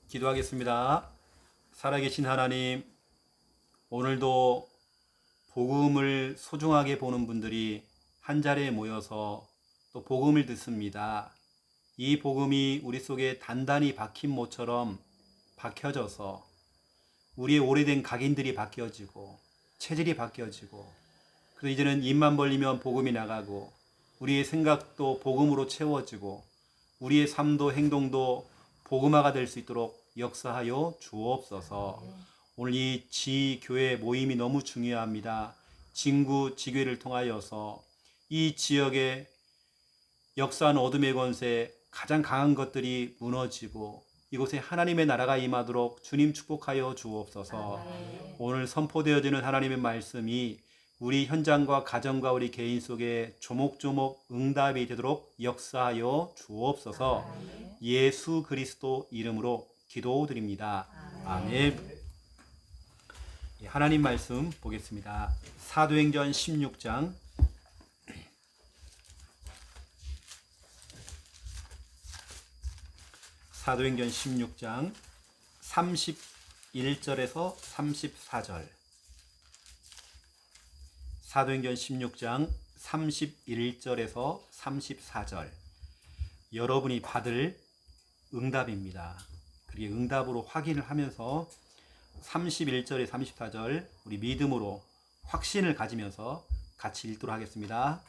기도하겠습니다. 살아계신 하나님, 오늘도 복음을 소중하게 보는 분들이 한 자리에 모여서 또 복음을 듣습니다. 이 복음이 우리 속에 단단히 박힌 모처럼 박혀져서 우리의 오래된 각인들이 바뀌어지고 체질이 바뀌어지고, 그래서 이제는 입만 벌리면 복음이 나가고 우리의 생각도 복음으로 채워지고 우리의 삶도 행동도 복음화가 될 수 있도록 역사하여 주옵소서. 오늘 이 지교회 모임이 너무 중요합니다. 진구 지교회를 통하여서 이 지역의 역사하는 어둠의 권세, 가장 강한 것들이 무너지고 이곳에 하나님의 나라가 임하도록 주님 축복하여 주옵소서. 오늘 선포되어지는 하나님의 말씀이 우리 현장과 가정과 우리 개인 속에 조목조목 응답이 되도록 역사하여 주옵소서. 예수 그리스도 이름으로 기도드립니다. 아멘. 하나님 말씀 보겠습니다. 사도행전 16장 사도행전 16장 31절에서 34절. 사도행전 16장 31절에서 34절. 여러분이 받을 응답입니다. 그리고 응답으로 확인을 하면서 31절에 34절 우리 믿음으로 확신을 가지면서 같이 읽도록 하겠습니다.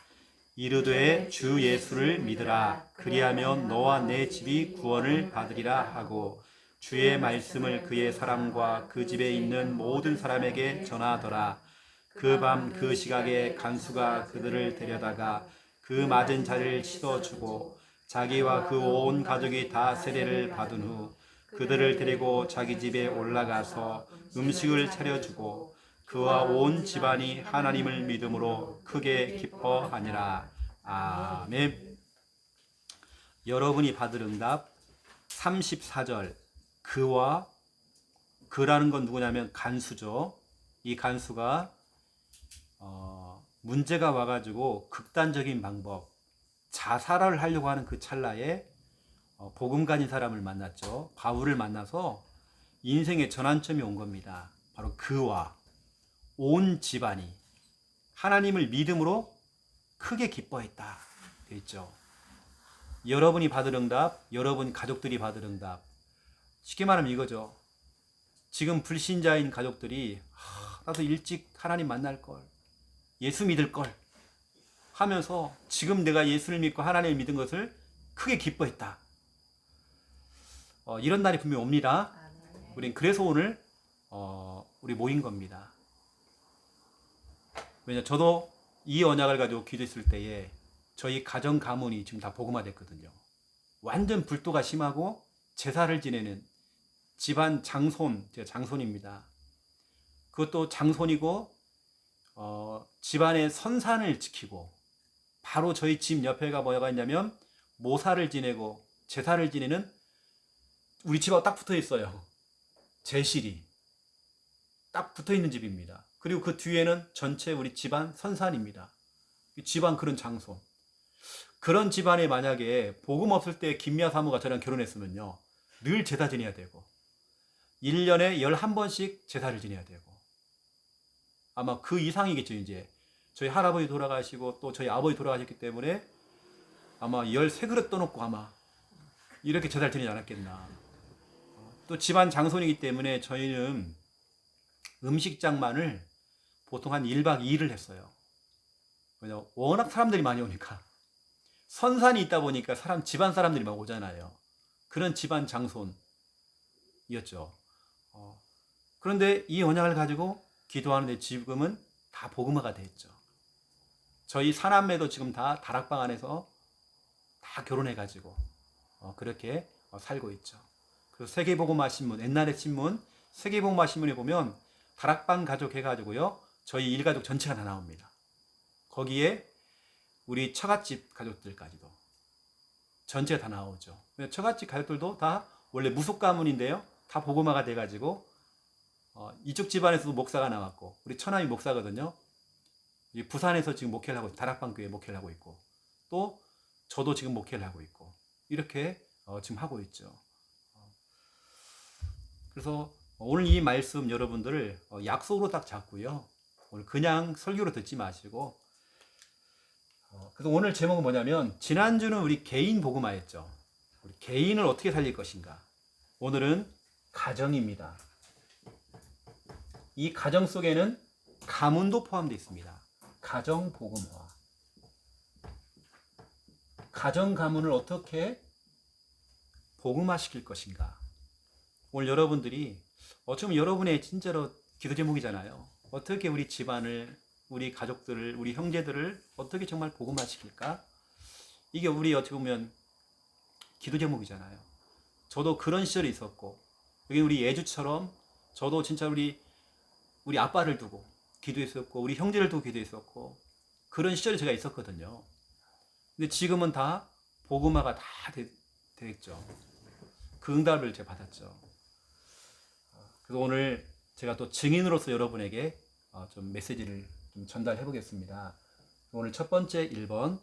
이르되 주 예수를 믿으라. 그리하면 너와 내 집이 구원을 받으리라 하고 주의 말씀을 그의 사람과 그 집에 있는 모든 사람에게 전하더라. 그 밤 그 시각에 간수가 그들을 데려다가 그 맞은 자를 씻어주고 자기와 그 온 가족이 다 세례를 받은 후 그들을 데리고 자기 집에 올라가서 음식을 차려주고 그와 온 집안이 하나님을 믿음으로 크게 기뻐하니라. 아멘. 여러분이 받을 응답 34절. 그라는 건 누구냐면 간수죠. 이 간수가 문제가 와가지고 극단적인 방법, 자살을 하려고 하는 그 찰나에 복음 가진 사람을 만났죠. 바울을 만나서 인생의 전환점이 온 겁니다. 바로 그와 온 집안이 하나님을 믿음으로 크게 기뻐했다 되어 있죠. 여러분이 받을 응답, 여러분 가족들이 받을 응답. 쉽게 말하면 이거죠. 지금 불신자인 가족들이 나도 일찍 하나님 만날 걸, 예수 믿을 걸 하면서 지금 내가 예수를 믿고 하나님을 믿은 것을 크게 기뻐했다. 이런 날이 분명히 옵니다. 우린 그래서 오늘 우리 모인 겁니다. 왜냐, 저도 이 언약을 가지고 기도했을 때에 저희 가정 가문이 지금 다 복음화 됐거든요. 완전 불도가 심하고 제사를 지내는 집안 장손, 제가 장손입니다. 그것도 장손이고 집안의 선산을 지키고 바로 저희 집 옆에가 뭐가 있냐면 모사를 지내고 제사를 지내는 우리 집하고 딱 붙어 있어요. 제실이 딱 붙어 있는 집입니다. 그리고 그 뒤에는 전체 우리 집안 선산입니다. 집안 그런 장손. 그런 집안에 만약에 복음 없을 때 김미아 사모가 저랑 결혼했으면요, 늘 제사 지내야 되고 1년에 11번씩 제사를 지내야 되고, 아마 그 이상이겠죠. 이제 저희 할아버지 돌아가시고 또 저희 아버지 돌아가셨기 때문에 아마 13그릇 떠놓고 아마 이렇게 제사를 지내지 않았겠나. 또 집안 장손이기 때문에 저희는 음식장만을 보통 한 1박 2일을 했어요. 왜냐, 워낙 사람들이 많이 오니까. 선산이 있다 보니까 집안 사람들이 막 오잖아요. 그런 집안 장손이었죠. 그런데 이 언약을 가지고 기도하는데 지금은 다 복음화가 됐죠. 저희 사남매도 지금 다 다락방 안에서 다 결혼해가지고 그렇게 살고 있죠. 그래서 세계복음화 신문, 옛날의 신문, 세계복음화 신문에 보면 다락방 가족 해가지고요, 저희 일가족 전체가 다 나옵니다. 거기에 우리 처갓집 가족들까지도 전체가 다 나오죠. 처갓집 가족들도 다 원래 무속 가문인데요, 다 복음화가 돼가지고 이쪽 집안에서도 목사가 나왔고, 우리 처남이 목사거든요. 부산에서 지금 목회를 하고, 다락방 교회 목회를 하고 있고, 또 저도 지금 목회를 하고 있고, 이렇게 지금 하고 있죠. 그래서 오늘 이 말씀 여러분들 약속으로 딱 잡고요. 오늘 그냥 설교로 듣지 마시고 그래서 오늘 제목은 뭐냐면 지난주는 우리 개인 복음화였죠. 우리 개인을 어떻게 살릴 것인가. 오늘은 가정입니다. 이 가정 속에는 가문도 포함되어 있습니다. 가정 복음화. 가정 가문을 어떻게 복음화시킬 것인가. 오늘 여러분들이 어쩌면 여러분의 진짜로 기도 제목이잖아요. 어떻게 우리 집안을, 우리 가족들을, 우리 형제들을 어떻게 정말 복음화시킬까? 이게 우리 어떻게 보면 기도 제목이잖아요. 저도 그런 시절이 있었고, 여기 우리 예주처럼 저도 진짜 우리 아빠를 두고 기도했었고, 우리 형제를 두고 기도했었고, 그런 시절이 제가 있었거든요. 근데 지금은 다 복음화가 다 됐죠. 그 응답을 제가 받았죠. 그래서 오늘 제가 또 증인으로서 여러분에게 좀 메시지를 좀 전달해 보겠습니다. 오늘 첫 번째 1번.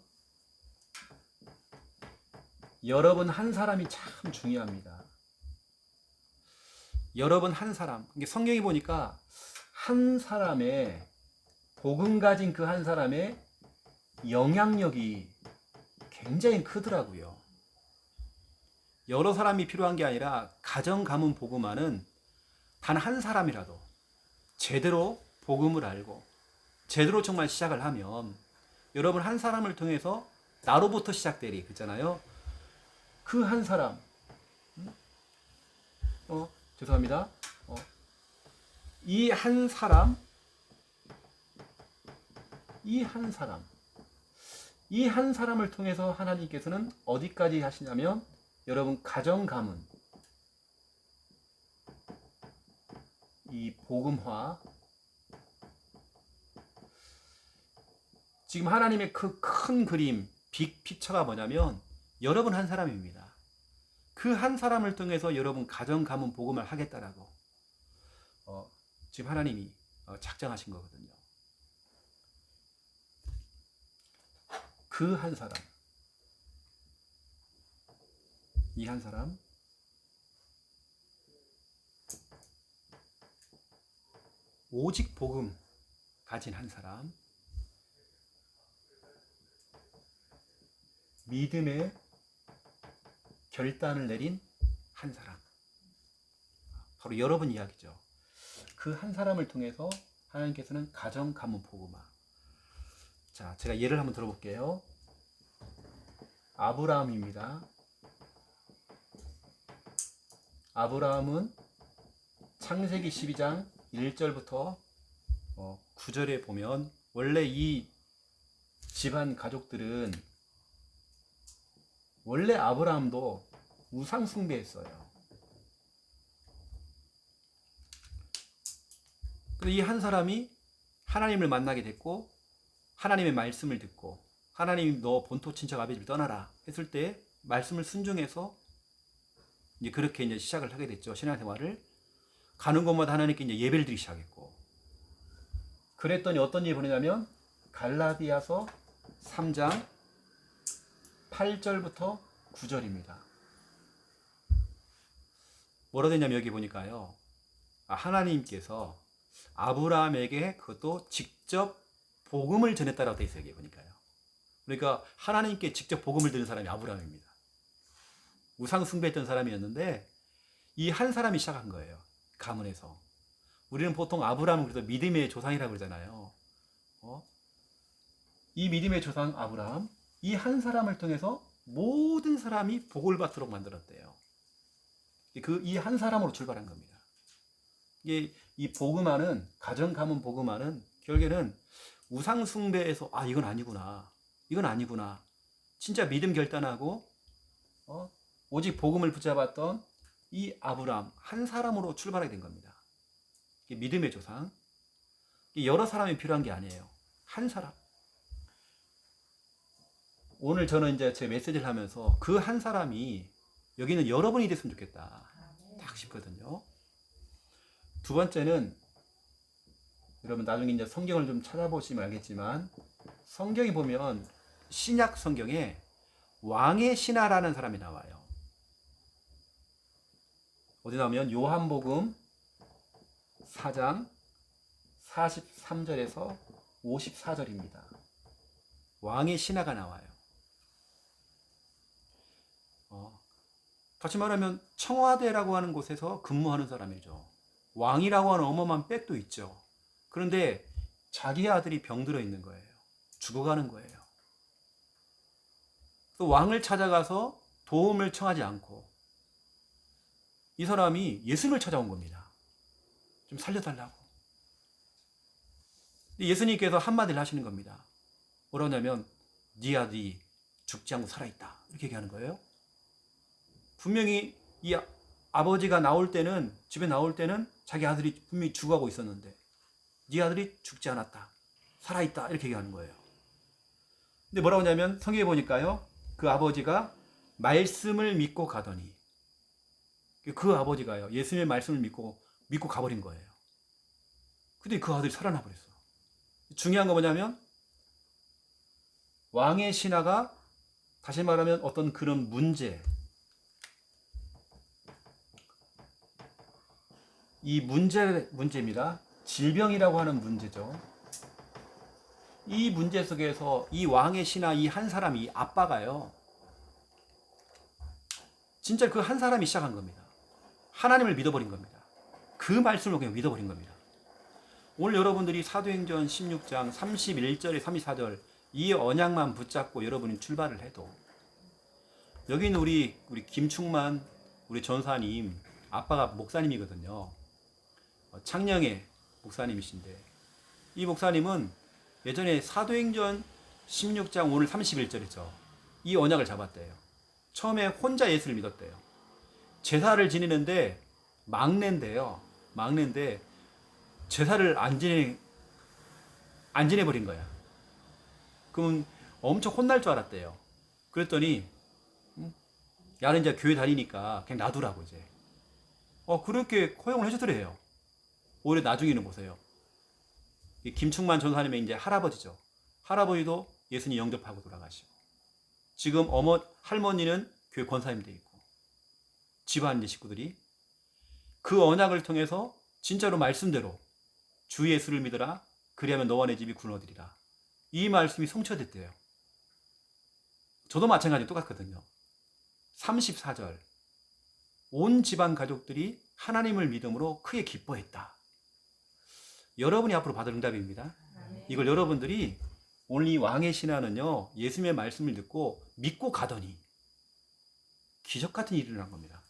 여러분 한 사람이 참 중요합니다. 여러분 한 사람. 이게 성경에 보니까 한 사람의 복음 가진 그 한 사람의 영향력이 굉장히 크더라고요. 여러 사람이 필요한 게 아니라 가정 가문 복음화는 단 한 사람이라도 제대로 복음을 알고 제대로 정말 시작을 하면 여러분 한 사람을 통해서 나로부터 시작되리 그랬잖아요. 그 한 사람 죄송합니다. 이 한 사람 이 한 사람을 통해서 하나님께서는 어디까지 하시냐면 여러분 가정 가문 이 복음화 지금 하나님의 그 큰 그림 빅 피처가 뭐냐면 여러분 한 사람입니다. 그 한 사람을 통해서 여러분 가정 가문 복음을 하겠다라고 지금 하나님이 작정하신 거거든요. 그 한 사람 이 한 사람 오직 복음 가진 한 사람 믿음의 결단을 내린 한 사람 바로 여러분 이야기죠. 그 한 사람을 통해서 하나님께서는 가정 가문 복음화. 자, 제가 예를 한번 들어볼게요. 아브라함입니다. 아브라함은 창세기 12장 1절부터 9절에 보면 원래 이 집안 가족들은 원래 아브라함도 우상 숭배했어요. 이 한 사람이 하나님을 만나게 됐고 하나님의 말씀을 듣고 하나님 너 본토 친척 아비를 떠나라 했을 때 말씀을 순종해서 이제 그렇게 이제 시작을 하게 됐죠. 신앙생활을 가는 곳마다 하나님께 이제 예배를 드리기 시작했고 그랬더니 어떤 일이 벌어지냐면 갈라디아서 3장 8절부터 9절입니다. 뭐라 되냐면 여기 보니까요. 하나님께서 아브라함에게 그것도 직접 복음을 전했다라고 되어 있어요. 여기 보니까요. 그러니까 하나님께 직접 복음을 들은 사람이 아브라함입니다. 우상 숭배했던 사람이었는데 이 한 사람이 시작한 거예요. 가문에서. 우리는 보통 아브라함은 그래서 믿음의 조상이라고 그러잖아요. 이 믿음의 조상 아브라함 이 한 사람을 통해서 모든 사람이 복을 받도록 만들었대요. 그 이 한 사람으로 출발한 겁니다. 이게 이 복음화는 가정 가문 복음화는 결국에는 우상 숭배에서 이건 아니구나. 이건 아니구나. 진짜 믿음 결단하고 오직 복음을 붙잡았던 이 아브라함 한 사람으로 출발하게 된 겁니다. 이게 믿음의 조상. 여러 사람이 필요한 게 아니에요. 한 사람. 오늘 저는 이제 제 메시지를 하면서 그 한 사람이 여기는 여러분이 됐으면 좋겠다. 딱 싶거든요. 두 번째는 여러분 나중에 이제 성경을 좀 찾아보시면 알겠지만 성경에 보면 신약 성경에 왕의 신하라는 사람이 나와요. 어디 나오면 요한복음 4장 43절에서 54절입니다. 왕의 신하가 나와요. 다시 말하면 청와대라고 하는 곳에서 근무하는 사람이죠. 왕이라고 하는 어마어마한 백도 있죠. 그런데 자기 아들이 병들어 있는 거예요. 죽어가는 거예요. 또 왕을 찾아가서 도움을 청하지 않고 이 사람이 예수님을 찾아온 겁니다. 좀 살려달라고. 예수님께서 한마디를 하시는 겁니다. 뭐라고 하냐면 네 아들이 죽지 않고 살아있다. 이렇게 얘기하는 거예요. 분명히 이 아버지가 나올 때는 집에 나올 때는 자기 아들이 분명히 죽어가고 있었는데 네 아들이 죽지 않았다. 살아있다. 이렇게 얘기하는 거예요. 근데 뭐라고 하냐면 성경에 보니까요. 그 아버지가 말씀을 믿고 가더니 그 아버지가요. 예수님의 말씀을 믿고 가버린 거예요. 근데 그 아들이 살아나 버렸어. 중요한 건 뭐냐면 왕의 신하가 다시 말하면 어떤 그런 이 문제입니다. 질병이라고 하는 문제죠. 이 문제 속에서 이 왕의 신하 이 한 사람이 아빠가요. 진짜 그 한 사람이 시작한 겁니다. 하나님을 믿어버린 겁니다. 그 말씀을 그냥 믿어버린 겁니다. 오늘 여러분들이 사도행전 16장 31절에 34절 이 언약만 붙잡고 여러분이 출발을 해도 여기 있는 우리 김충만 우리 전사님 아빠가 목사님이거든요. 창녕의 목사님이신데 이 목사님은 예전에 사도행전 16장 오늘 31절이죠. 이 언약을 잡았대요. 처음에 혼자 예수를 믿었대요. 제사를 지내는데 막내인데요. 막내인데 제사를 안 지내버린 거야. 그럼 엄청 혼날 줄 알았대요. 그랬더니 야는 이제 교회 다니니까 그냥 놔두라고 이제. 그렇게 허용을 해주더래요. 오히려 나중에는 보세요. 김충만 전사님의 이제 할아버지죠. 할아버지도 예수님 영접하고 돌아가시고 지금 할머니는 교회 권사님 돼 있고 집안 이제 식구들이 그 언약을 통해서 진짜로 말씀대로 주 예수를 믿으라 그리하면 너와 내 집이 구원하리라 이 말씀이 성취됐대요. 저도 마찬가지로 똑같거든요. 34절 온 집안 가족들이 하나님을 믿음으로 크게 기뻐했다. 여러분이 앞으로 받을 응답입니다. 이걸 여러분들이 오늘 이 왕의 신하는요 예수님의 말씀을 듣고 믿고 가더니 기적 같은 일이 일어난 겁니다.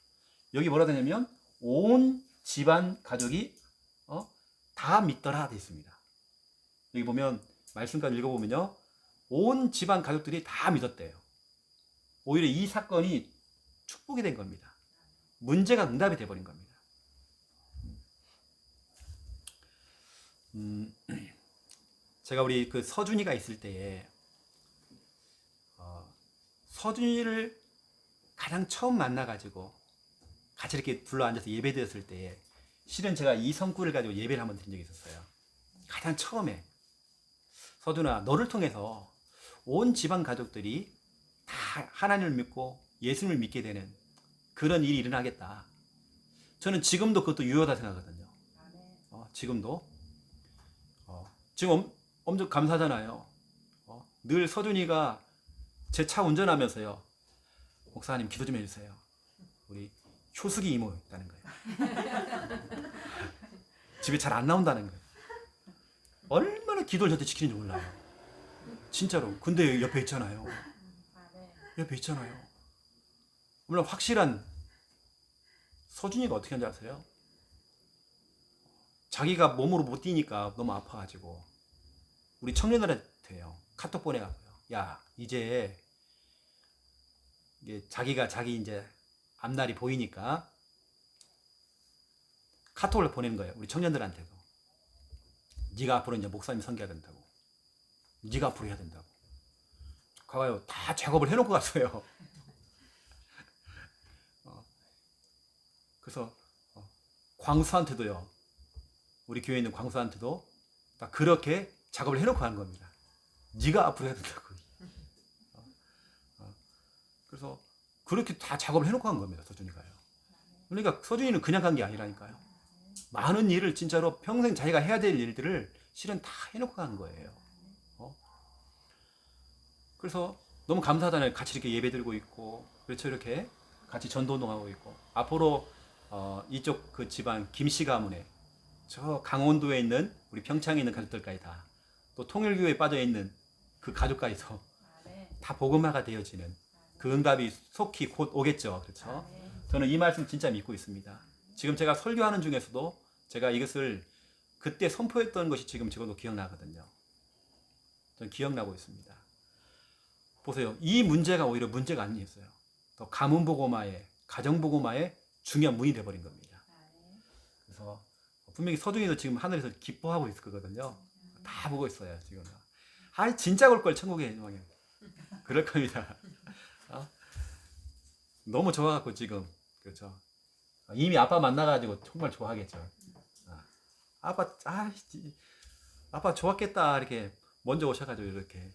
여기 뭐라 되냐면 온 집안 가족이 다 믿더라 돼 있습니다. 여기 보면 말씀까지 읽어보면요 온 집안 가족들이 다 믿었대요. 오히려 이 사건이 축복이 된 겁니다. 문제가 응답이 돼버린 겁니다. 제가 우리 그 서준이가 있을 때에 서준이를 가장 처음 만나가지고 같이 이렇게 불러 앉아서 예배 드렸을 때에 실은 제가 이 성구를 가지고 예배를 한번 드린 적이 있었어요. 가장 처음에 서준아 너를 통해서 온 집안 가족들이 다 하나님을 믿고 예수님을 믿게 되는 그런 일이 일어나겠다. 저는 지금도 그것도 유효하다 생각하거든요. 지금도 지금 엄청 감사하잖아요. 늘 서준이가 제 차 운전하면서요. 목사님 기도 좀 해주세요. 우리 효숙이 이모 있다는 거예요. 집에 잘 안 나온다는 거예요. 얼마나 기도를 저한테 지키는지 몰라요. 진짜로. 근데 옆에 있잖아요. 옆에 있잖아요. 물론 확실한 서준이가 어떻게 하는지 아세요? 자기가 몸으로 못 뛰니까 너무 아파가지고 우리 청년들한테요 카톡 보내가고요. 야 이제 자기가 자기 이제 앞날이 보이니까 카톡을 보내는 거예요. 우리 청년들한테도. 네가 앞으로 이제 목사님 섬겨야 된다고. 네가 앞으로 해야 된다고. 가봐요. 다 작업을 해놓고 갔어요. 그래서 광수한테도요. 우리 교회에 있는 광수한테도 딱 그렇게 작업을 해놓고 하는 겁니다. 네가 앞으로 해야 된다고. 그래서 그렇게 다 작업을 해놓고 한 겁니다. 서준이가요. 그러니까 서준이는 그냥 간 게 아니라니까요. 많은 일을 진짜로 평생 자기가 해야 될 일들을 실은 다 해놓고 간 거예요. 어? 그래서 너무 감사하잖아요. 같이 이렇게 예배 드리고 있고, 그렇죠. 이렇게 같이 전도운동하고 있고. 앞으로 이쪽 그 집안 김씨 가문에 저 강원도에 있는 우리 평창에 있는 가족들까지 다, 또 통일교회에 빠져 있는 그 가족까지도 다 복음화가 되어지는 그 응답이 속히 곧 오겠죠. 그렇죠. 저는 이 말씀 진짜 믿고 있습니다. 지금 제가 설교하는 중에서도 제가 이것을 그때 선포했던 것이 지금 저도 기억나거든요. 저는 기억나고 있습니다. 보세요. 이 문제가 오히려 문제가 아니었어요. 또 가문복음화의, 가정복음화의 중요한 문이 되어버린 겁니다. 그래서 분명히 서준이도 지금 하늘에서 기뻐하고 있을 거거든요. 다 보고 있어요 지금. 아 진짜 올 걸 천국에. 그럴 겁니다. 너무 좋아갖고 지금. 그렇죠. 이미 아빠 만나가지고 정말 좋아하겠죠. 아빠 좋았겠다 이렇게 먼저 오셔가지고 이렇게.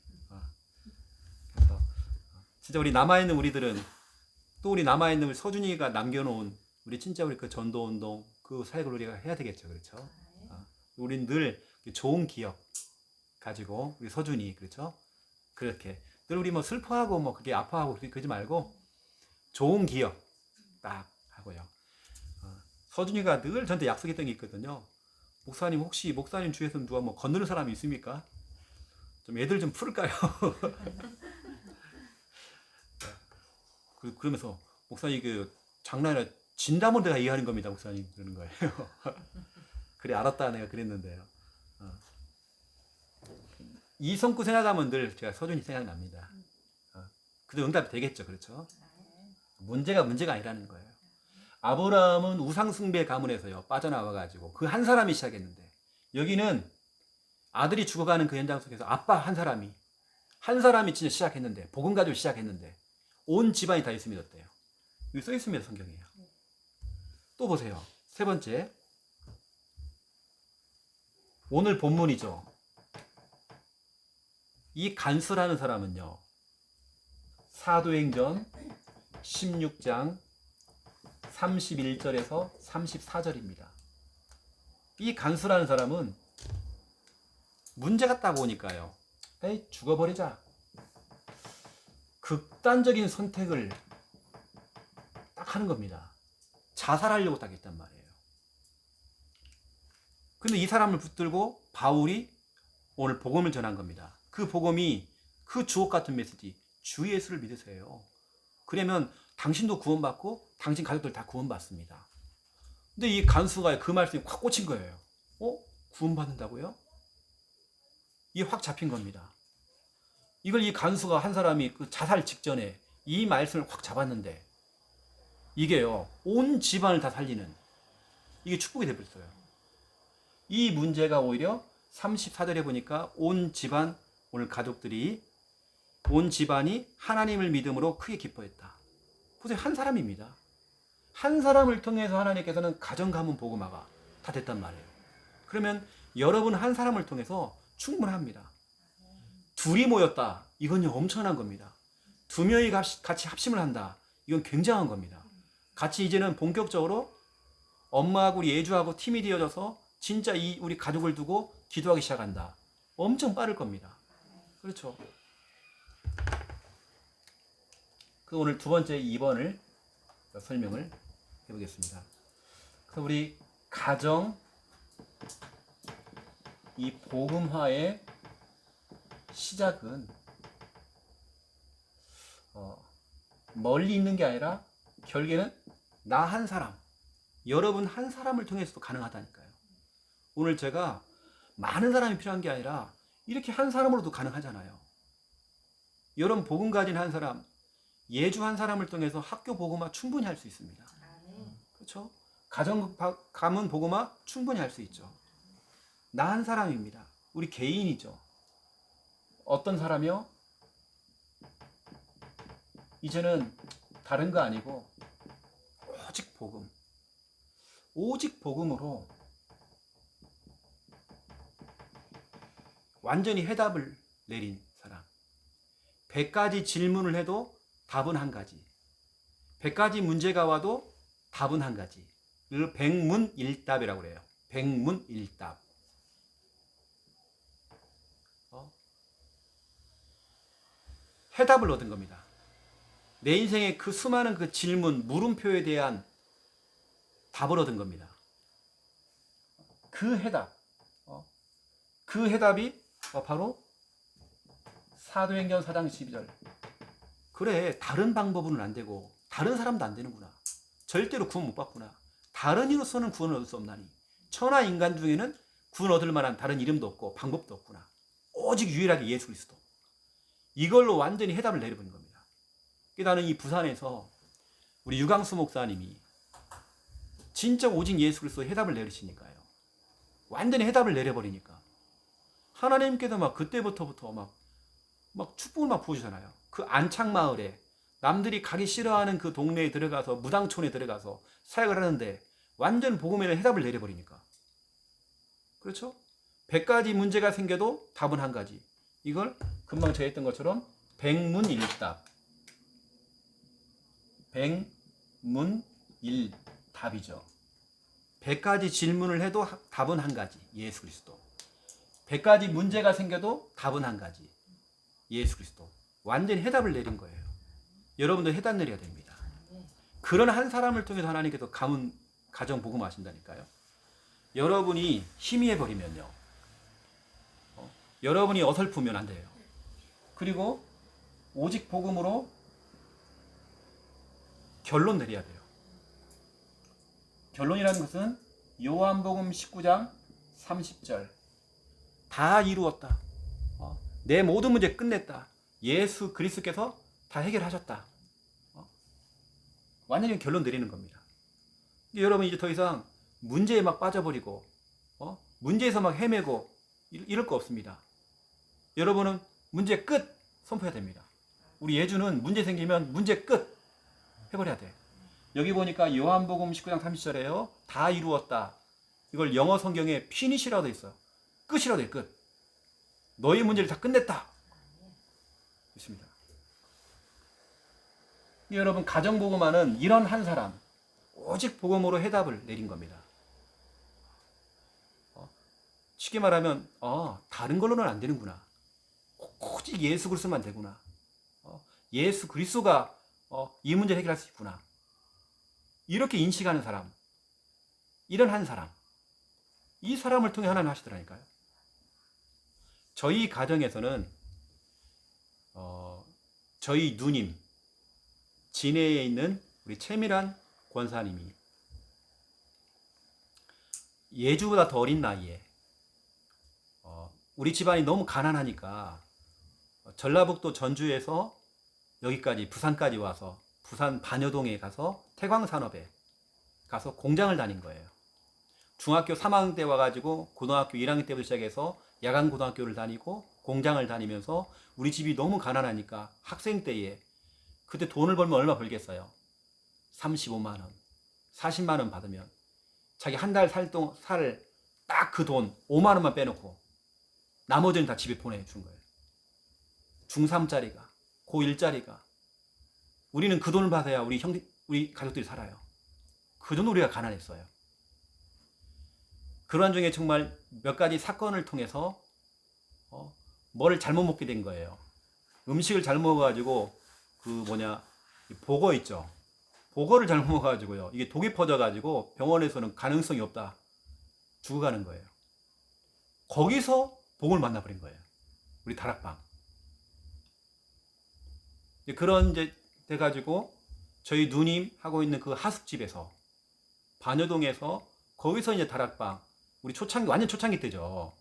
그래서 진짜 우리 남아있는 우리들은, 또 우리 남아있는 우리 서준이가 남겨놓은 우리 진짜 우리 그 전도운동 그 사역을 우리가 해야 되겠죠. 그렇죠. 우린 늘 좋은 기억 가지고 우리 서준이, 그렇죠. 그렇게 늘 우리 뭐 슬퍼하고 뭐 그게 아파하고 그러지 말고 좋은 기억 딱 하고요. 서준이가 늘 저한테 약속했던 게 있거든요. 목사님 혹시 목사님 주위에서 누가 뭐 건드는 사람이 있습니까? 좀 애들 좀 풀을까요? 그러면서 목사님 그 장난이 아니라 진담을 내가 이해하는 겁니다. 목사님 그러는 거예요. 그래 알았다 내가 그랬는데요. 이 성구 생각하면 늘 제가 서준이 생각납니다. 그래도 응답이 되겠죠. 그렇죠? 문제가 아니라는 거예요. 아브라함은 우상숭배 가문에서요 빠져나와가지고 그 한 사람이 시작했는데, 여기는 아들이 죽어가는 그 현장 속에서 아빠 한 사람이 진짜 시작했는데, 복음 가지고 시작했는데 온 집안이 다 예수 믿었대요. 여기 써 있습니다. 성경이에요. 또 보세요. 세 번째, 오늘 본문이죠. 이 간수라는 사람은요 사도행전 16장 31절에서 34절입니다. 이 간수라는 사람은 문제가 딱 오니까요, 에이 죽어버리자, 극단적인 선택을 딱 하는 겁니다. 자살하려고 딱 했단 말이에요. 근데 이 사람을 붙들고 바울이 오늘 복음을 전한 겁니다. 그 복음이 그 주옥 같은 메시지, 주 예수를 믿으세요. 그러면 당신도 구원받고 당신 가족들 다 구원받습니다. 근데 이 간수가 그 말씀이 확 꽂힌 거예요. 구원받는다고요? 이게 확 잡힌 겁니다. 이걸 이 간수가 한 사람이 그 자살 직전에 이 말씀을 확 잡았는데, 이게요 온 집안을 다 살리는, 이게 축복이 되버렸어요. 이 문제가 오히려 34절에 보니까 온 집안, 오늘 가족들이, 온 집안이 하나님을 믿음으로 크게 기뻐했다. 보세요. 한 사람입니다. 한 사람을 통해서 하나님께서는 가정 가문 복음화가 다 됐단 말이에요. 그러면 여러분 한 사람을 통해서 충분합니다. 둘이 모였다. 이건 엄청난 겁니다. 두 명이 같이 합심을 한다. 이건 굉장한 겁니다. 같이 이제는 본격적으로 엄마하고 우리 예주하고 팀이 되어져서 진짜 이 우리 가족을 두고 기도하기 시작한다. 엄청 빠를 겁니다. 그렇죠. 그 오늘 두 번째 2번을 설명을 해보겠습니다. 그래서 우리 가정, 이 복음화의 시작은 멀리 있는 게 아니라 결국에는 나 한 사람, 여러분 한 사람을 통해서도 가능하다니까요. 오늘 제가 많은 사람이 필요한 게 아니라 이렇게 한 사람으로도 가능하잖아요. 여러분 복음 가진 한 사람, 예주 한 사람을 통해서 학교 복음화 충분히 할 수 있습니다. 그렇죠? 가정 가문 복음화 충분히 할 수 있죠. 나 한 사람입니다. 우리 개인이죠. 어떤 사람이요? 이제는 다른 거 아니고 오직 복음, 오직 복음으로 완전히 해답을 내린 사람. 100가지 질문을 해도 답은 한 가지. 100가지 문제가 와도 답은 한 가지. 이걸 백문일답이라고 그래요. 백문일답. 해답을 얻은 겁니다. 내 인생의 그 수많은 그 질문, 물음표에 대한 답을 얻은 겁니다. 그 해답. 그 해답이 바로 사도행전 4장 12절. 그래, 다른 방법으로는 안 되고 다른 사람도 안 되는구나. 절대로 구원 못 받구나. 다른 이로서는 구원을 얻을 수 없나니 천하 인간 중에는 구원 얻을 만한 다른 이름도 없고 방법도 없구나. 오직 유일하게 예수 그리스도. 이걸로 완전히 해답을 내려버린 겁니다. 나는 이 부산에서 우리 유광수 목사님이 진짜 오직 예수 그리스도의 해답을 내리시니까요. 완전히 해답을 내려버리니까 하나님께서 막 그때부터 막 축복을 막 부어주잖아요. 그 안창마을에 남들이 가기 싫어하는 그 동네에 들어가서 무당촌에 들어가서 사역을 하는데 완전 복음의 해답을 내려버리니까. 그렇죠? 100가지 문제가 생겨도 답은 한 가지. 이걸 금방 제가 했던 것처럼 백문일답. 백문일답이죠. 100가지 질문을 해도 답은 한 가지. 예수 그리스도. 100가지 문제가 생겨도 답은 한 가지. 예수 그리스도. 완전히 해답을 내린 거예요. 여러분도 해답 내려야 됩니다. 그런 한 사람을 통해서 하나님께서 가정 복음하신다니까요. 여러분이 희미해버리면요. 여러분이 어설프면 안 돼요. 그리고 오직 복음으로 결론 내려야 돼요. 결론이라는 것은 요한복음 19장 30절. 다 이루었다. 내 모든 문제 끝냈다. 예수 그리스도께서 다 해결하셨다. 완전히 결론 내리는 겁니다. 여러분 이제 더 이상 문제에 막 빠져버리고 문제에서 막 헤매고 이럴 거 없습니다. 여러분은 문제 끝 선포해야 됩니다. 우리 예주는 문제 생기면 문제 끝 해버려야 돼. 여기 보니까 요한복음 19장 30절에요. 다 이루었다. 이걸 영어 성경에 finish라고 돼 있어요. 끝이라고 돼. 끝. 너희 문제를 다 끝냈다. 있습니다. 여러분 가정 복음화는 이런 한 사람 오직 복음으로 해답을 내린 겁니다. 쉽게 말하면 다른 걸로는 안 되는구나. 오직 예수 그리스도만 되구나. 예수 그리스도가 이 문제를 해결할 수 있구나. 이렇게 인식하는 사람, 이런 한 사람, 이 사람을 통해 하나님 하시더라니까요. 저희 가정에서는 저희 누님, 진해에 있는 우리 최미란 권사님이 예주보다 더 어린 나이에 우리 집안이 너무 가난하니까 전라북도 전주에서 여기까지 부산까지 와서 부산 반여동에 가서 태광산업에 가서 공장을 다닌 거예요. 중학교 3학년 때 와가지고 고등학교 1학년 때부터 시작해서 야간 고등학교를 다니고 공장을 다니면서 우리 집이 너무 가난하니까 학생 때에 그때 돈을 벌면 얼마 벌겠어요? 35만 원, 40만 원 받으면 자기 한 달 살 딱 그 돈 5만 원만 빼놓고 나머지는 다 집에 보내준 거예요. 중3짜리가, 고1짜리가. 우리는 그 돈을 받아야 우리 가족들이 살아요. 그 정도 우리가 가난했어요. 그러한 중에 정말 몇 가지 사건을 통해서 뭐를 잘못 먹게 된 거예요. 음식을 잘못 먹어가지고 보거 있죠. 보거를 잘못 먹어가지고요. 이게 독이 퍼져가지고 병원에서는 가능성이 없다. 죽어가는 거예요. 거기서 복을 만나버린 거예요. 우리 다락방. 그런 이제 돼가지고 저희 누님 하고 있는 그 하숙집에서 반여동에서 거기서 이제 다락방 우리 초창기 완전 초창기 때죠.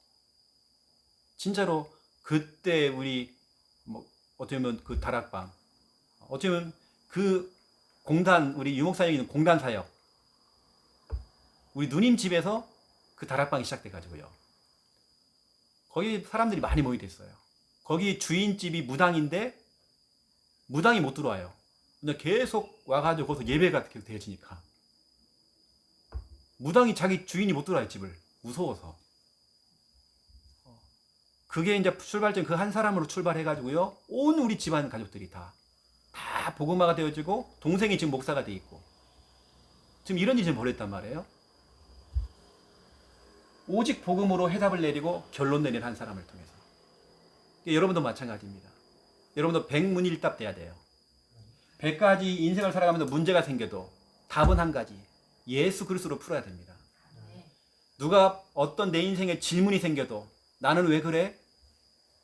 진짜로 그때 우리 어떻게 보면 그 다락방 어떻게 보면 그 공단 우리 유목사역이 있는 공단 사역 우리 누님 집에서 그 다락방이 시작돼가지고요. 거기 사람들이 많이 모이게 됐어요. 거기 주인집이 무당인데 무당이 못 들어와요. 근데 계속 와가지고 거기서 예배가 계속 되어지니까 무당이 자기 주인이 못 들어와요. 집을 무서워서. 그게 이제 출발점 그 한 사람으로 출발해가지고요. 온 우리 집안 가족들이 다 복음화가 되어지고 동생이 지금 목사가 돼 있고 지금 이런 일이 벌어졌단 말이에요. 오직 복음으로 해답을 내리고 결론 내린 한 사람을 통해서. 여러분도 마찬가지입니다. 여러분도 백문일답 돼야 돼요. 100가지 인생을 살아가면서 문제가 생겨도 답은 한 가지. 예수 그리스도로 풀어야 됩니다. 누가 어떤 내 인생에 질문이 생겨도 나는 왜 그래?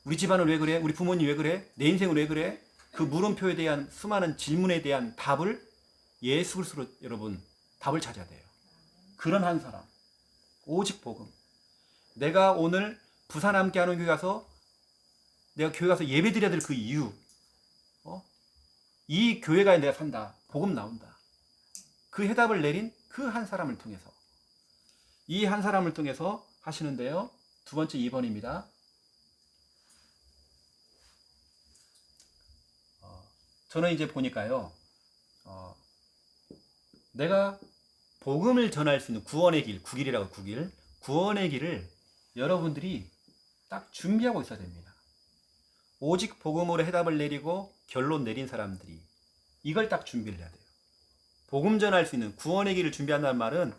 우리 집안은 왜 그래? 우리 부모님 왜 그래? 내 인생은 왜 그래? 그 물음표에 대한 수많은 질문에 대한 답을 예수 그리스도로 여러분 답을 찾아야 돼요. 그런 한 사람. 오직 복음. 내가 오늘 부산 함께하는 교회 가서 내가 교회 가서 예배 드려야 될 그 이유. 이 교회가 내가 산다. 복음 나온다. 그 해답을 내린 그 한 사람을 통해서. 이 한 사람을 통해서 하시는데요. 두 번째 2번입니다. 저는 이제 보니까요. 내가 복음을 전할 수 있는 구원의 길, 구길이라고 구길. 구원의 길을 여러분들이 딱 준비하고 있어야 됩니다. 오직 복음으로 해답을 내리고 결론 내린 사람들이 이걸 딱 준비를 해야 돼요. 복음 전할 수 있는 구원의 길을 준비한다는 말은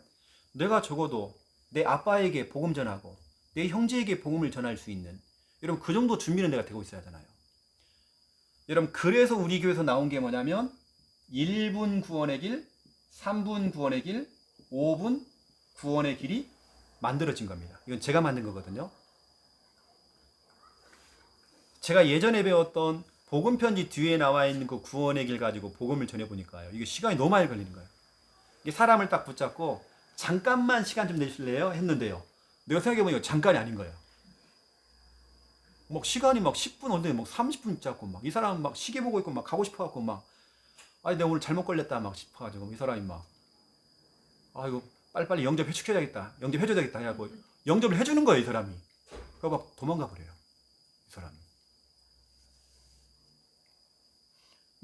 내가 적어도 내 아빠에게 복음 전하고 내 형제에게 복음을 전할 수 있는 여러분 그 정도 준비는 내가 되고 있어야 하잖아요. 여러분 그래서 우리 교회에서 나온 게 뭐냐면 1분 구원의 길, 3분 구원의 길, 5분 구원의 길이 만들어진 겁니다. 이건 제가 만든 거거든요. 제가 예전에 배웠던 복음 편지 뒤에 나와 있는 그 구원의 길 가지고 복음을 전해보니까요. 이게 시간이 너무 많이 걸리는 거예요. 이게 사람을 딱 붙잡고 잠깐만 시간 좀 내실래요? 했는데요. 내가 생각해보니까 잠깐이 아닌 거예요. 막 시간이 막 10분 언제 막 30분 잡고 막 이 사람은 막 시계 보고 있고 막 가고 싶어갖고 막 아니 내가 오늘 잘못 걸렸다 막 싶어가지고 이 사람이 막 아이고 빨리빨리 영접 해줘야겠다. 영접해줘야 되겠다 해갖고 영접을 해주는 거예요 이 사람이. 그거 막 도망가 버려요 이 사람이.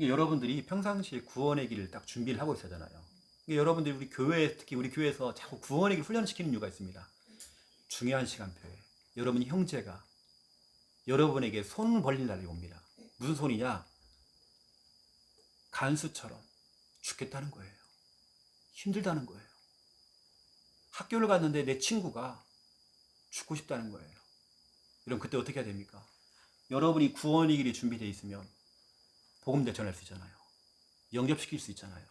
여러분들이 평상시에 구원의 길을 딱 준비를 하고 있어야잖아요. 여러분들이 우리 교회 특히 우리 교회에서 자꾸 구원의 길 훈련시키는 이유가 있습니다. 중요한 시간표에 여러분이 형제가 여러분에게 손 벌릴 날이 옵니다. 무슨 손이냐? 간수처럼 죽겠다는 거예요. 힘들다는 거예요. 학교를 갔는데 내 친구가 죽고 싶다는 거예요. 여러분 그때 어떻게 해야 됩니까? 여러분이 구원의 길이 준비되어 있으면 복음 전할 수 있잖아요. 영접시킬 수 있잖아요.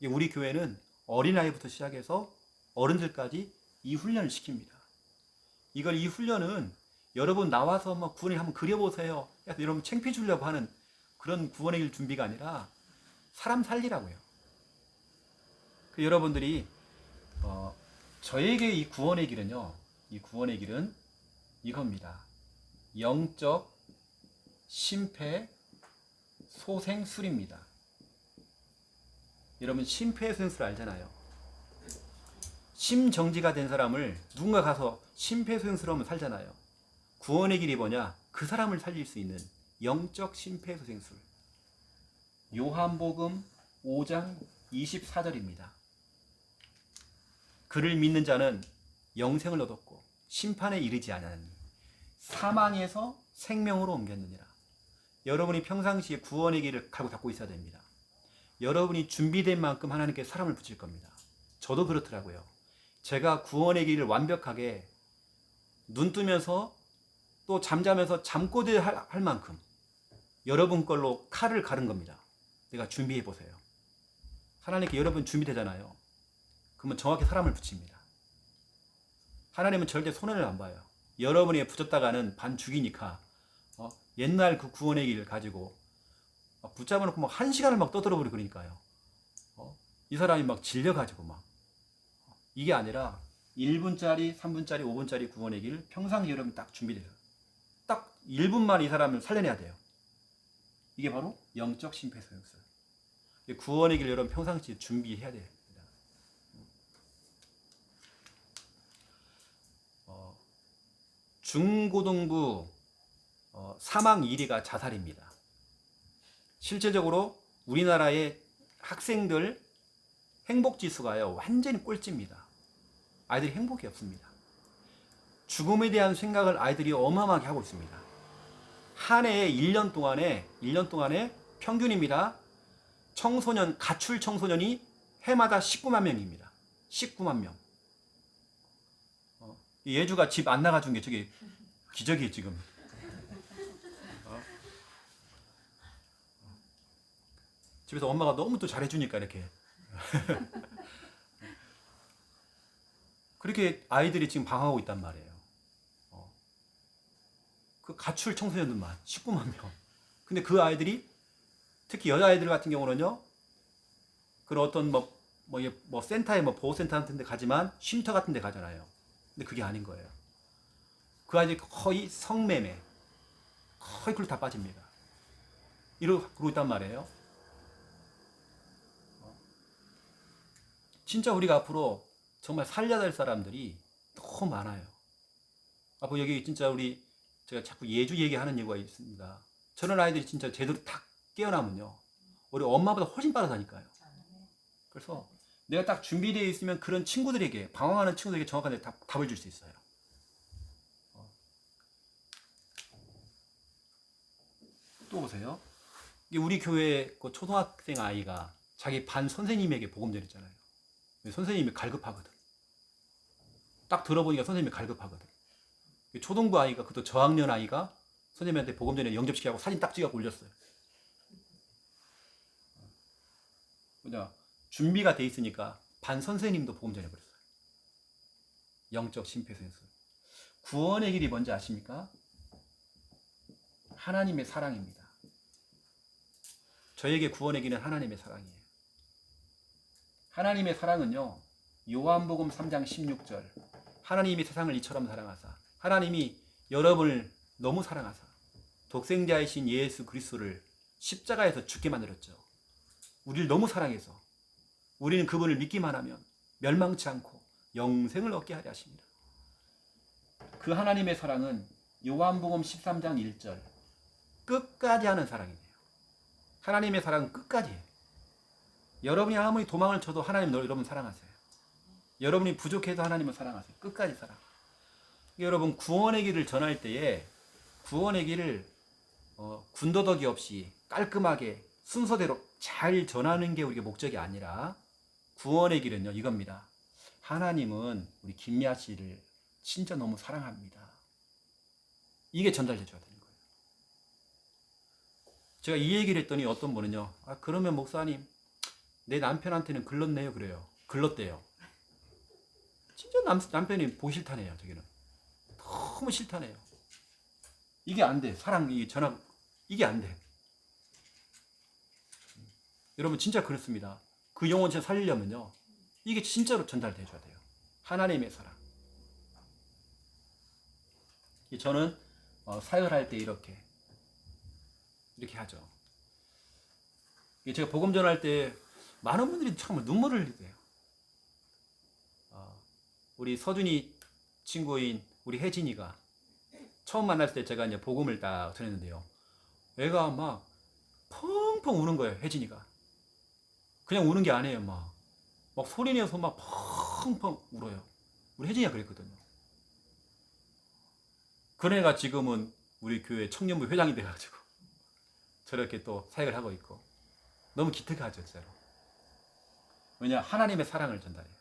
우리 교회는 어린아이부터 시작해서 어른들까지 이 훈련을 시킵니다. 이 훈련은 여러분 나와서 막 구원의 길 한번 그려보세요. 여러분 창피해 주려고 하는 그런 구원의 길 준비가 아니라 사람 살리라고요. 여러분들이 저에게 이 구원의 길은요. 이 구원의 길은 이겁니다. 영적 심폐소생술입니다. 여러분 심폐소생술 알잖아요. 심정지가 된 사람을 누군가 가서 심폐소생술하면 살잖아요. 구원의 길이 뭐냐? 그 사람을 살릴 수 있는 영적 심폐소생술. 요한복음 5장 24절입니다. 그를 믿는 자는 영생을 얻었고 심판에 이르지 않았느니 사망에서 생명으로 옮겼느니라. 여러분이 평상시에 구원의 길을 갈고 닦고 있어야 됩니다. 여러분이 준비된 만큼 하나님께 사람을 붙일 겁니다. 저도 그렇더라고요. 제가 구원의 길을 완벽하게 눈 뜨면서 또 잠자면서 잠꼬대 할 만큼 여러분 걸로 칼을 가른 겁니다. 내가 준비해 보세요. 하나님께 여러분 준비되잖아요. 그러면 정확히 사람을 붙입니다. 하나님은 절대 손해를 안 봐요. 여러분이 붙였다가는 반 죽이니까 옛날 그 구원의 길을 가지고 붙잡아놓고 막 1시간을 막 떠들어버리고 그러니까요. 이 사람이 막 질려가지고 막 이게 아니라 1분짜리, 3분짜리, 5분짜리 구원의 길 평상시 여러분 딱 준비돼요. 딱 1분만 이 사람을 살려내야 돼요. 이게 바로 영적 심폐소생술. 구원의 길 여러분 평상시에 준비해야 됩니다. 중고등부 사망 1위가 자살입니다. 실제적으로 우리나라의 학생들 행복지수가요 완전히 꼴찌입니다. 아이들이 행복이 없습니다. 죽음에 대한 생각을 아이들이 어마어마하게 하고 있습니다. 한 해에 1년 동안에 평균입니다. 가출 청소년이 해마다 19만 명입니다. 19만 명. 이 예주가 집 안 나가준 게 저게 기적이에요 지금. 집에서 엄마가 너무 또 잘해주니까 이렇게. 그렇게 아이들이 지금 방황하고 있단 말이에요. 그 가출 청소년들만 19만 명. 근데 그 아이들이 특히 여자아이들 같은 경우는요, 그런 어떤 뭐 센터에 보호센터 같은 데 가지만 쉼터 같은 데 가잖아요. 근데 그게 아닌 거예요. 그 아이들이 거의 성매매, 거의 그걸 다 빠집니다. 이러고 있단 말이에요. 진짜 우리가 앞으로 정말 살려야 될 사람들이 너무 많아요. 앞으로 여기 진짜 제가 자꾸 예주 얘기하는 이유가 있습니다. 저런 아이들이 진짜 제대로 딱 깨어나면요, 우리 엄마보다 훨씬 빠르다니까요. 그래서 내가 딱 준비되어 있으면 그런 친구들에게, 방황하는 친구들에게 정확한 답을 줄 수 있어요. 또 보세요. 이게 우리 교회 그 초등학생 아이가 자기 반 선생님에게 복음 전했잖아요. 선생님이 갈급하거든. 딱 들어보니까 선생님이 갈급하거든. 초등부 아이가, 그것도 저학년 아이가 선생님한테 복음 전에 영접시키고 사진 딱 찍어 올렸어요. 뭐냐, 준비가 돼 있으니까 반 선생님도 복음 전해버렸어요. 영적 심폐소생술. 구원의 길이 뭔지 아십니까? 하나님의 사랑입니다. 저에게 구원의 길은 하나님의 사랑이에요. 하나님의 사랑은요, 요한복음 3장 16절, 하나님이 세상을 이처럼 사랑하사, 하나님이 여러분을 너무 사랑하사 독생자이신 예수 그리스도를 십자가에서 죽게 만들었죠. 우리를 너무 사랑해서 우리는 그분을 믿기만 하면 멸망치 않고 영생을 얻게 하려 하십니다. 그 하나님의 사랑은 요한복음 13장 1절, 끝까지 하는 사랑이에요. 하나님의 사랑은 끝까지 해요. 여러분이 아무리 도망을 쳐도 하나님 여러분 사랑하세요. 여러분이 부족해도 하나님을 사랑하세요. 끝까지 사랑. 여러분, 구원의 길을 전할 때에 구원의 길을 군더더기 없이 깔끔하게 순서대로 잘 전하는 게 우리의 목적이 아니라, 구원의 길은요, 이겁니다. 하나님은 우리 김미아 씨를 진짜 너무 사랑합니다. 이게 전달돼줘야 되는 거예요. 제가 이 얘기를 했더니 어떤 분은요, 그러면 목사님, 내 남편한테는 글렀네요. 그래요. 글렀대요. 진짜 남편이 보기 싫다네요. 저기는 너무 싫다네요. 이게 안 돼. 사랑, 이 전화, 이게 안 돼. 여러분, 진짜 그렇습니다. 그 영혼 진짜 살리려면요, 이게 진짜로 전달돼줘야 돼요. 하나님의 사랑. 저는 사역할 때 이렇게 하죠. 제가 복음 전할 때 많은 분들이 정말 눈물을 흘리세요. 우리 서준이 친구인 우리 혜진이가 처음 만났을 때 제가 이제 복음을 딱 전했는데요, 애가 막 펑펑 우는 거예요. 혜진이가 그냥 우는 게 아니에요. 막 소리 내서 막 펑펑 울어요. 우리 혜진이가 그랬거든요. 그 애가 지금은 우리 교회 청년부 회장이 돼가지고 저렇게 또 사역을 하고 있고, 너무 기특하죠, 진짜로. 왜냐, 하나님의 사랑을 전달해요.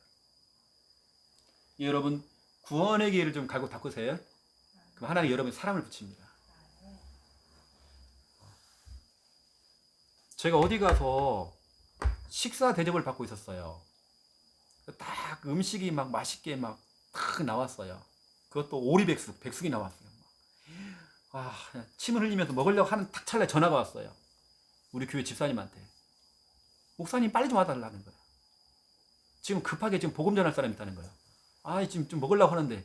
여러분, 구원의 길을 좀 갈고 닦으세요. 그럼 하나님 여러분의 사랑을 붙입니다. 제가 어디 가서 식사 대접을 받고 있었어요. 딱 음식이 막 맛있게 막 딱 나왔어요. 그것도 오리백숙, 백숙이 나왔어요. 침을 흘리면서 먹으려고 하는 딱 찰나에 전화가 왔어요. 우리 교회 집사님한테. 목사님 빨리 좀 와달라는 거예요. 지금 급하게 지금 복음 전할 사람이 있다는 거예요. 지금 좀 먹으려고 하는데,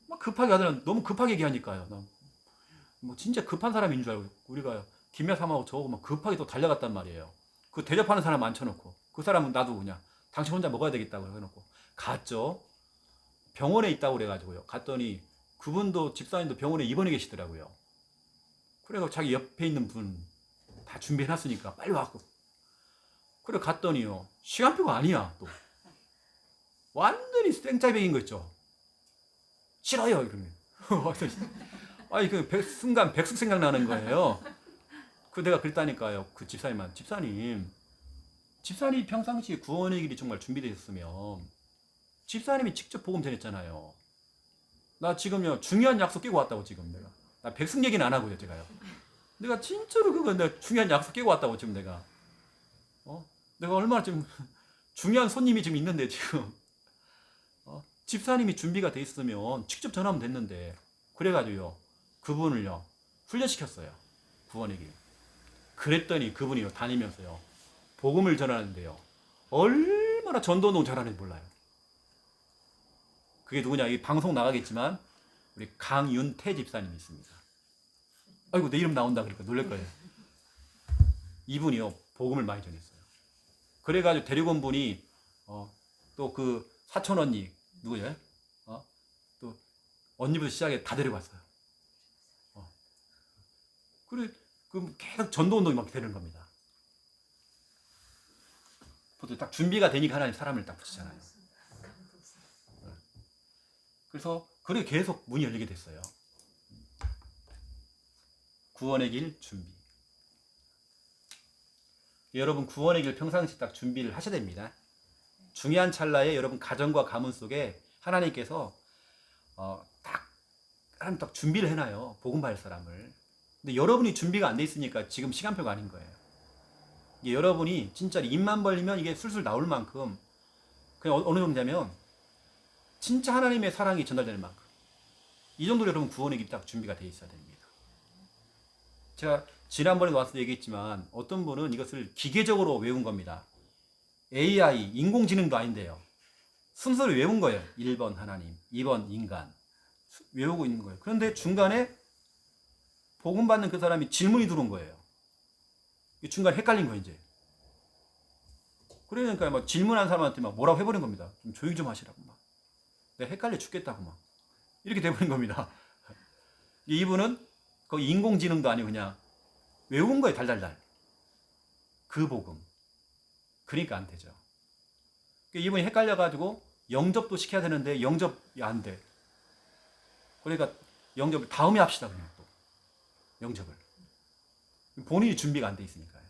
막 급하게 하더니 너무 급하게 얘기하니까요. 뭐 진짜 급한 사람인 줄 알고, 우리가 김여삼하고 저하고 막 급하게 또 달려갔단 말이에요. 그 대접하는 사람 앉혀놓고, 그 사람은 나도 그냥 당신 혼자 먹어야 되겠다고 해놓고 갔죠. 병원에 있다고 그래가지고요. 갔더니 그분도, 집사님도 병원에 입원해 계시더라고요. 그래서 자기 옆에 있는 분 다 준비해놨으니까 빨리 와고. 그래 갔더니요, 시간표가 아니야. 또 완전히 생짜배기인 거 있죠. 싫어요 이러면. 순간 백숙 생각나는 거예요. 내가 그랬다니까요. 그 집사님, 집사님이 평상시에 구원의 길이 정말 준비되어 있으면 집사님이 직접 복음 전했잖아요. 나 지금요 중요한 약속 깨고 왔다고. 지금 나 백승 얘기는 안 하고요. 제가요, 내가 진짜로 그거 내가 중요한 약속 깨고 왔다고. 지금 내가 얼마나 지금 중요한 손님이 지금 있는데 지금 집사님이 준비가 돼 있으면 직접 전하면 됐는데, 그래가지고요 그분을요 훈련시켰어요, 구원의 길. 그랬더니 그분이요 다니면서요 복음을 전하는데요 얼마나 전도운동 잘하는지 몰라요. 그게 누구냐, 이 방송 나가겠지만 우리 강윤태 집사님이 있습니다. 아이고 내 이름 나온다 그러니까 놀랄 거예요. 이분이요 복음을 많이 전했어요. 그래가지고 데리고 온 분이 또 그 사촌 언니 누구예요? 또 언니부터 시작해 다 데리고 왔어요. 그래 그 계속 전도운동이 막 되는 겁니다. 보통 딱 준비가 되니까 하나님 사람을 딱 붙이잖아요. 그래서 그렇게 계속 문이 열리게 됐어요. 구원의 길 준비. 여러분 구원의 길 평상시 딱 준비를 하셔야 됩니다. 중요한 찰나에 여러분 가정과 가문 속에 하나님께서 딱 준비를 해놔요. 복음 받을 사람을. 근데 여러분이 준비가 안 돼 있으니까 지금 시간표가 아닌 거예요. 이게 여러분이 진짜 입만 벌리면 이게 술술 나올 만큼, 그냥 어느 정도냐면 진짜 하나님의 사랑이 전달되는 만큼, 이 정도로 여러분 구원의 길이 딱 준비가 돼 있어야 됩니다. 제가 지난번에 와서 얘기했지만 어떤 분은 이것을 기계적으로 외운 겁니다. AI, 인공지능도 아닌데요. 순서를 외운 거예요. 1번 하나님, 2번 인간. 외우고 있는 거예요. 그런데 중간에 복음 받는 그 사람이 질문이 들어온 거예요. 중간에 헷갈린 거예요, 이제. 그러니까 막 질문한 사람한테 막 뭐라고 해버린 겁니다. 좀 조용히 좀 하시라고 막. 내가 헷갈려 죽겠다고 막. 이렇게 돼버린 겁니다. 이분은 그 인공지능도 아니고 그냥 외운 거예요, 달달달. 그 복음. 그러니까 안 되죠. 이분이 헷갈려가지고 영접도 시켜야 되는데 영접이 안 돼. 그러니까 영접을 다음에 합시다, 그냥 또. 영접을. 본인이 준비가 안 돼 있으니까요.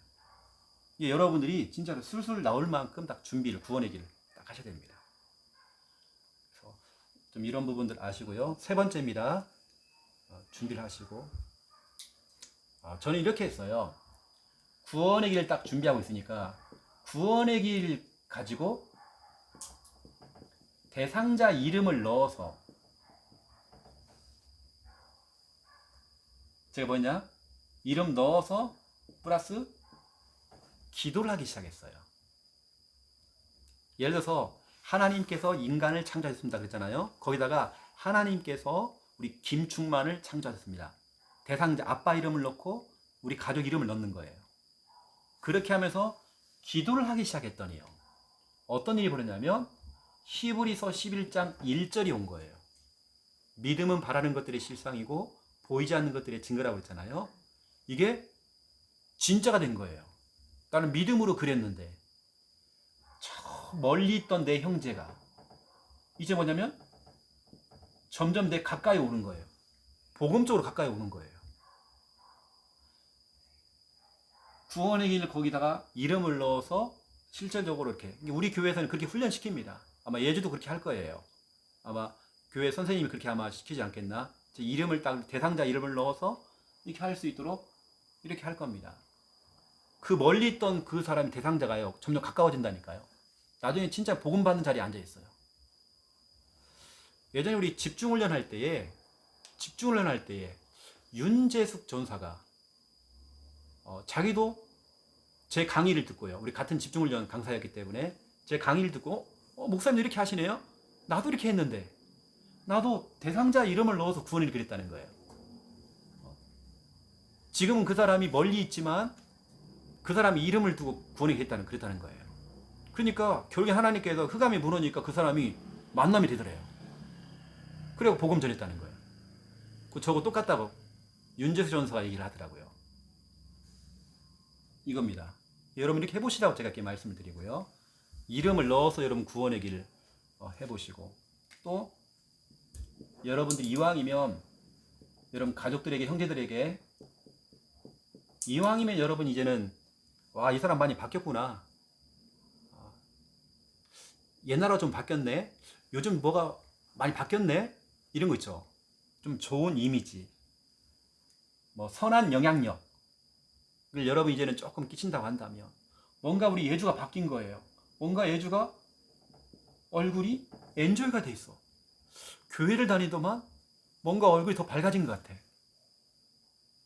여러분들이 진짜로 술술 나올 만큼 딱 준비를, 구원의 길을 딱 하셔야 됩니다. 그래서 좀 이런 부분들 아시고요. 세 번째입니다. 준비를 하시고. 저는 이렇게 했어요. 구원의 길을 딱 준비하고 있으니까 구원의 길 가지고 대상자 이름을 넣어서, 제가 뭐냐? 이름 넣어서 플러스 기도를 하기 시작했어요. 예를 들어서 하나님께서 인간을 창조하셨습니다 그랬잖아요. 거기다가 하나님께서 우리 김충만을 창조하셨습니다. 대상자 아빠 이름을 넣고 우리 가족 이름을 넣는 거예요. 그렇게 하면서 기도를 하기 시작했더니요, 어떤 일이 벌어졌냐면 히브리서 11장 1절이 온 거예요. 믿음은 바라는 것들의 실상이고 보이지 않는 것들의 증거라고 했잖아요. 이게 진짜가 된 거예요. 나는 믿음으로 그랬는데 저 멀리 있던 내 형제가 이제 뭐냐면 점점 내 가까이 오는 거예요. 복음 쪽으로 가까이 오는 거예요. 구원의 길 거기다가 이름을 넣어서 실질적으로 이렇게, 우리 교회에서는 그렇게 훈련시킵니다. 아마 예주도 그렇게 할 거예요. 아마 교회 선생님이 그렇게 아마 시키지 않겠나. 제 이름을 딱, 대상자 이름을 넣어서 이렇게 할 수 있도록 이렇게 할 겁니다. 그 멀리 있던 그 사람이 대상자가요 점점 가까워진다니까요. 나중에 진짜 복음 받는 자리에 앉아 있어요. 예전에 우리 집중훈련 할 때에 윤재숙 전사가 자기도 제 강의를 듣고요. 우리 같은 집중훈련 강사였기 때문에 제 강의를 듣고 목사님 이렇게 하시네요. 나도 이렇게 했는데 나도 대상자 이름을 넣어서 구원을 그랬다는 거예요. 지금은 그 사람이 멀리 있지만 그 사람이 이름을 두고 구원을 그랬다는 거예요. 그러니까 결국에 하나님께서 흑암이 무너지니까 그 사람이 만남이 되더래요. 그리고 복음 전했다는 거예요. 저거 똑같다고 윤재수 전사가 얘기를 하더라고요. 이겁니다. 여러분 이렇게 해보시라고 제가 이렇게 말씀을 드리고요. 이름을 넣어서 여러분 구원의 길 해보시고, 또 여러분들이 이왕이면 여러분 가족들에게, 형제들에게, 이왕이면 여러분 이제는 와, 이 사람 많이 바뀌었구나. 옛날하고 좀 바뀌었네. 요즘 뭐가 많이 바뀌었네. 이런 거 있죠. 좀 좋은 이미지, 뭐 선한 영향력을 여러분 이제는 조금 끼친다고 한다면 뭔가 우리 예주가 바뀐 거예요. 뭔가 예주가 얼굴이 엔조이가 돼 있어. 교회를 다니더만 뭔가 얼굴이 더 밝아진 것 같아.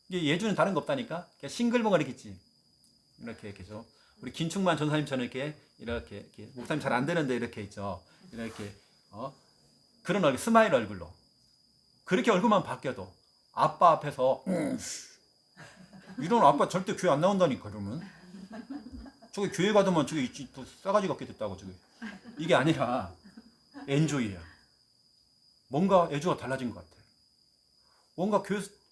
이게 예주는 다른 거 없다니까. 그냥 싱글벙어리겠지. 이렇게 좀 우리 김충만 전사님처럼 이렇게 목사님 잘 안 되는데 이렇게 있죠. 이렇게 그런 얼굴, 스마일 얼굴로 그렇게 얼굴만 바뀌어도 아빠 앞에서 이런 아빠 절대 교회 안 나온다니까. 그러면 저기 교회 가더만 저기 또 싸가지 없게 됐다고 저기. 이게 아니라 엔조이야. 뭔가 애주가 달라진 것 같아. 뭔가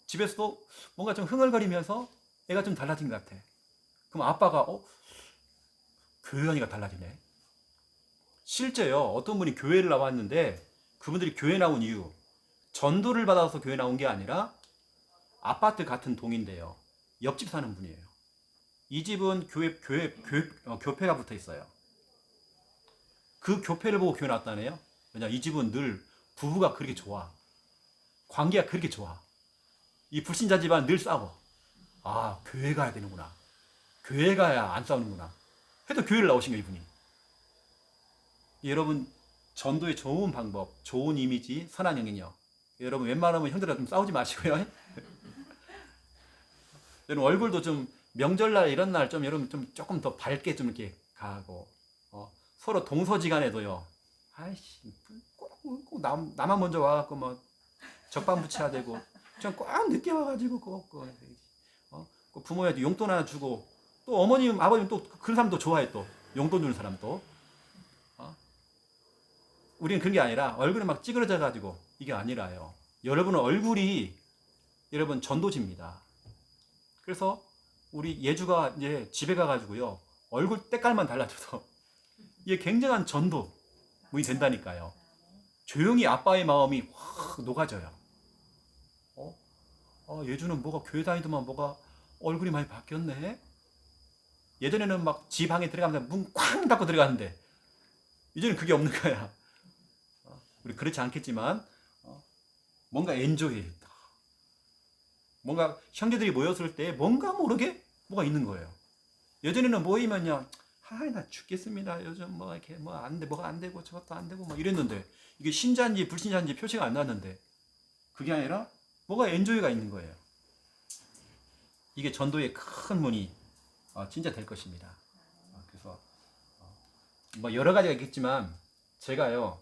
집에서도 뭔가 좀 흥얼거리면서 애가 좀 달라진 것 같아. 그럼 아빠가 교회 가니까 달라지네. 실제요, 어떤 분이 교회를 나왔는데 그분들이 교회 나온 이유, 전도를 받아서 교회 나온 게 아니라 아파트 같은 동인데요, 옆집 사는 분이에요. 이 집은 교회가 붙어 있어요. 그 교회를 보고 교회 나왔다네요. 왜냐, 이 집은 늘 부부가 그렇게 좋아. 관계가 그렇게 좋아. 이 불신자 집안 늘 싸워. 아, 교회 가야 되는구나. 교회 가야 안 싸우는구나. 해도 교회를 나오신 거예요, 이분이. 여러분, 전도의 좋은 방법, 좋은 이미지, 선한 영향력. 여러분, 웬만하면 형들아 좀 싸우지 마시고요. 여러분, 얼굴도 좀 명절날 이런 날 좀 여러분 좀 조금 더 밝게 좀 이렇게 가고, 서로 동서지간에도요. 아이씨, 꼭 나만 먼저 와갖고 뭐 적반 부채야 되고, 좀 꼭 늦게 와가지고 꼭 부모한테 용돈 하나 주고, 또 어머님, 아버님 또 그런 사람도 좋아해. 또 용돈 주는 사람도. 우리는 그런 게 아니라 얼굴이 막 찌그러져 가지고 이게 아니라요. 여러분은 얼굴이 여러분 전도지입니다. 그래서 우리 예주가 이제 집에 가가지고요, 얼굴 때깔만 달라져서 이게 굉장한 전도문이 된다니까요. 조용히 아빠의 마음이 확 녹아져요. 예주는 뭐가 교회 다니더만 뭐가 얼굴이 많이 바뀌었네. 예전에는 막 지 방에 들어가면 문 쾅 닫고 들어갔는데 이제는 그게 없는 거야. 우리 그렇지 않겠지만 뭔가 엔조이, 뭔가 형제들이 모였을 때 뭔가 모르게 뭐가 있는 거예요. 예전에는 모이면요, 나 죽겠습니다. 요즘 뭐 이렇게 뭐가 안 되고 저것도 안 되고 뭐 이랬는데 이게 신자인지 불신자인지 표시가 안 났는데 그게 아니라 뭐가 엔조이가 있는 거예요. 이게 전도의 큰 문이 진짜 될 것입니다. 그래서 뭐 여러 가지가 있겠지만 제가요,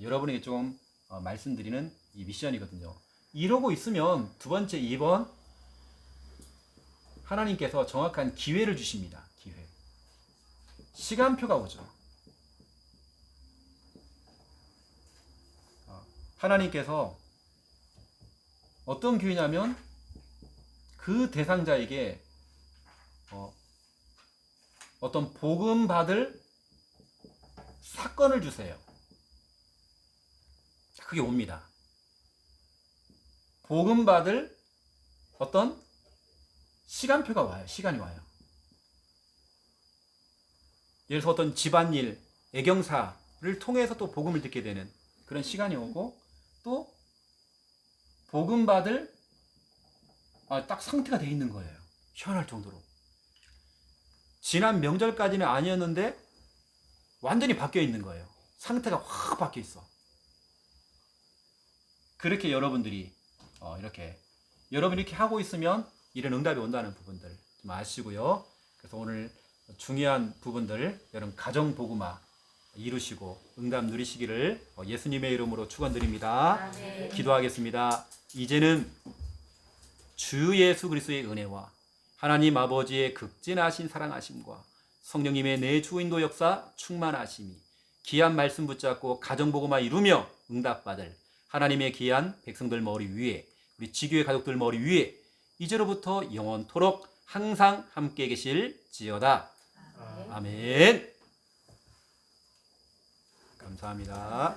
여러분에게 좀 말씀드리는 이 미션이거든요. 이러고 있으면 두 번째 2번 하나님께서 정확한 기회를 주십니다. 기회. 시간표가 오죠. 하나님께서 어떤 기회냐면 그 대상자에게 어떤 복음 받을 사건을 주세요. 그게 옵니다. 복음 받을 어떤 시간표가 와요. 시간이 와요. 예를 들어서 어떤 집안일, 애경사를 통해서 또 복음을 듣게 되는 그런 시간이 오고, 또 복음 받을 딱 상태가 돼 있는 거예요. 희한할 정도로. 지난 명절까지는 아니었는데 완전히 바뀌어 있는 거예요. 상태가 확 바뀌어 있어. 그렇게 여러분들이 이렇게 여러분이 이렇게 하고 있으면 이런 응답이 온다는 부분들 좀 아시고요. 그래서 오늘 중요한 부분들 여러분 가정 복음화 이루시고 응답 누리시기를 예수님의 이름으로 축원드립니다. 네. 기도하겠습니다. 이제는 주 예수 그리스도의 은혜와 하나님 아버지의 극진하신 사랑하심과 성령님의 내 주인도 역사 충만하심이 귀한 말씀 붙잡고 가정 복음화 이루며 응답받을 하나님의 귀한 백성들 머리 위에, 우리 지교회 가족들 머리 위에 이제로부터 영원토록 항상 함께 계실지어다. 아멘. 감사합니다.